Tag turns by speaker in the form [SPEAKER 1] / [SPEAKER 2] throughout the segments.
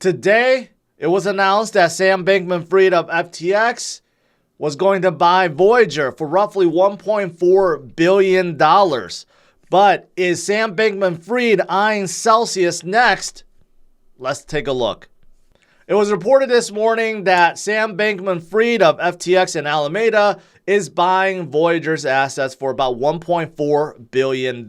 [SPEAKER 1] Today, it was announced that Sam Bankman-Fried of FTX was going to buy Voyager for roughly $1.4 billion. But is Sam Bankman-Fried eyeing Celsius next? Let's take a look. It was reported this morning that Sam Bankman-Fried of FTX and Alameda is buying Voyager's assets for about $1.4 billion.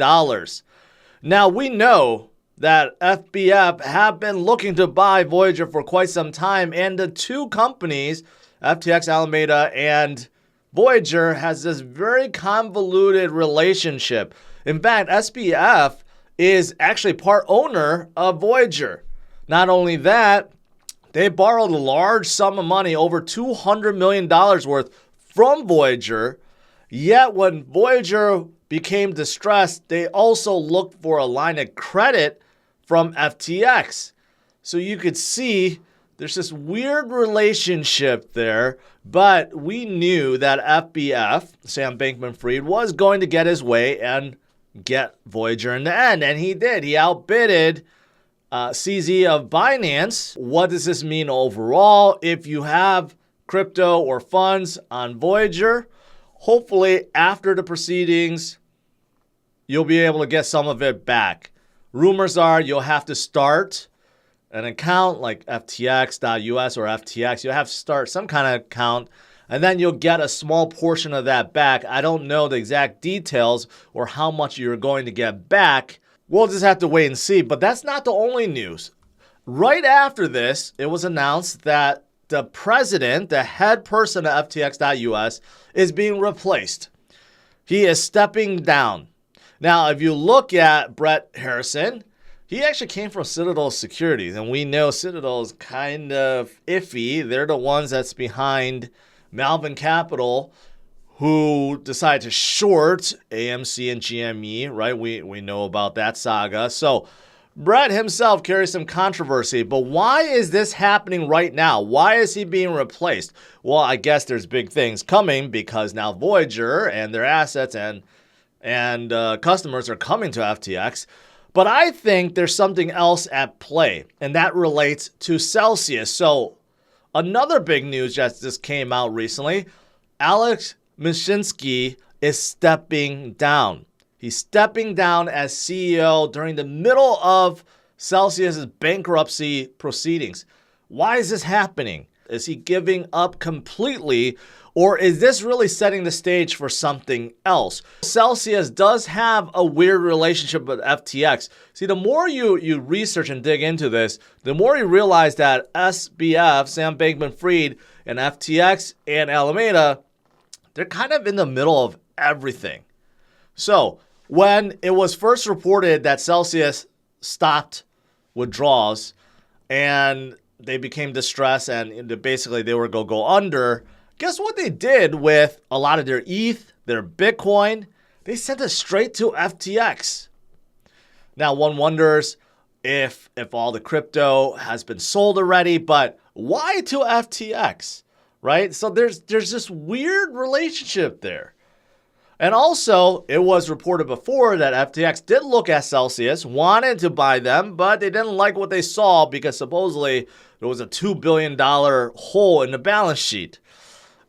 [SPEAKER 1] Now, we know that FBF have been looking to buy Voyager for quite some time, and the two companies, FTX, Alameda, and Voyager, has this very convoluted relationship. In fact, SBF is actually part owner of Voyager. Not only that, they borrowed a large sum of money, over $200 million worth, from Voyager. Yet when Voyager became distressed, they also looked for a line of credit from FTX. So you could see there's this weird relationship there, but we knew that FBF, Sam Bankman-Fried, was going to get his way and get Voyager in the end, and he did. He outbidded CZ of Binance. What does this mean overall? If you have crypto or funds on Voyager, hopefully after the proceedings, you'll be able to get some of it back. Rumors are you'll have to start an account like FTX.us or FTX. You'll have to start some kind of account, and then you'll get a small portion of that back. I don't know the exact details or how much you're going to get back. We'll just have to wait and see. But that's not the only news. Right after this, it was announced that the president, the head person of FTX.us, is being replaced. He is stepping down. Now, if you look at Brett Harrison, he actually came from Citadel Securities, and we know Citadel is kind of iffy. They're the ones that's behind Malvern Capital, who decided to short AMC and GME, right? We know about that saga. So Brett himself carries some controversy, but why is this happening right now? Why is he being replaced? Well, I guess there's big things coming because now Voyager and their assets and customers are coming to FTX. But I think there's something else at play, and that relates to Celsius. So another big news that just came out recently, Alex Mashinsky is stepping down. He's stepping down as CEO during the middle of Celsius's bankruptcy proceedings. Why is this happening? Is he giving up completely, or is this really setting the stage for something else? Celsius does have a weird relationship with FTX. See, the more you research and dig into this, the more you realize that SBF, Sam Bankman-Fried, and FTX and Alameda, they're kind of in the middle of everything. So when it was first reported that Celsius stopped withdrawals and they became distressed and basically they were going to go under, guess what they did with a lot of their ETH, their Bitcoin? They sent it straight to FTX. Now, one wonders if all the crypto has been sold already, but why to FTX, right? So there's this weird relationship there. And also, it was reported before that FTX did look at Celsius, wanted to buy them, but they didn't like what they saw because supposedly there was a $2 billion hole in the balance sheet.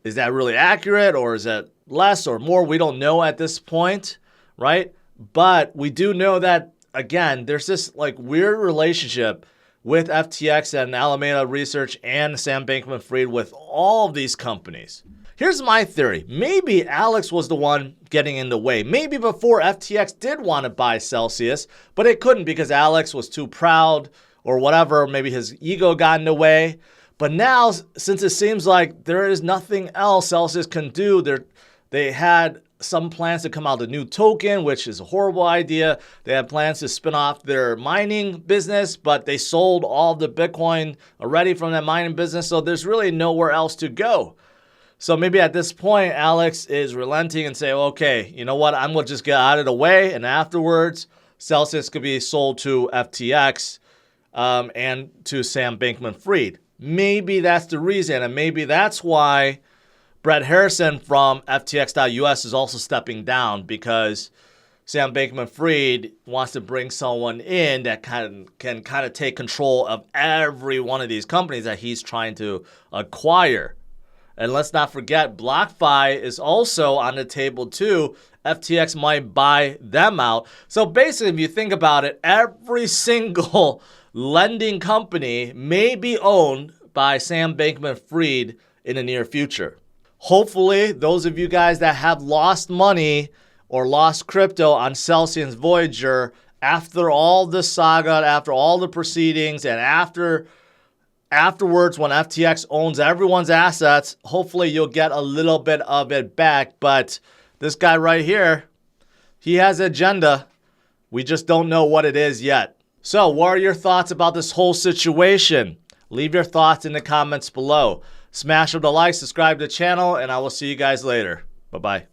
[SPEAKER 1] Is that really accurate, or is that less or more? We don't know at this point, right? But we do know that, again, there's this like weird relationship with FTX and Alameda Research and Sam Bankman-Fried with all of these companies. Here's my theory. Maybe Alex was the one getting in the way. Maybe before FTX did want to buy Celsius, but it couldn't because Alex was too proud or whatever. Maybe his ego got in the way. But now, since it seems like there is nothing else Celsius can do, they had some plans to come out with a new token, which is a horrible idea. They had plans to spin off their mining business, but they sold all the Bitcoin already from that mining business. So there's really nowhere else to go. So maybe at this point, Alex is relenting and say, okay, you know what? I'm going to just get out of the way. And afterwards, Celsius could be sold to FTX and to Sam Bankman-Fried. Maybe that's the reason. And maybe that's why Brett Harrison from FTX.us is also stepping down, because Sam Bankman-Fried wants to bring someone in that can kind of take control of every one of these companies that he's trying to acquire. And let's not forget, BlockFi is also on the table too. FTX might buy them out. So basically, if you think about it, every single lending company may be owned by Sam Bankman-Fried in the near future. Hopefully, those of you guys that have lost money or lost crypto on Celsius Voyager after all the saga, after all the proceedings, and afterwards when FTX owns everyone's assets, hopefully you'll get a little bit of it back. But this guy right here, he has an agenda. We just don't know what it is yet. So what are your thoughts about this whole situation? Leave your thoughts in the comments below. Smash up the like, subscribe to the channel, and I will see you guys later. Bye-bye.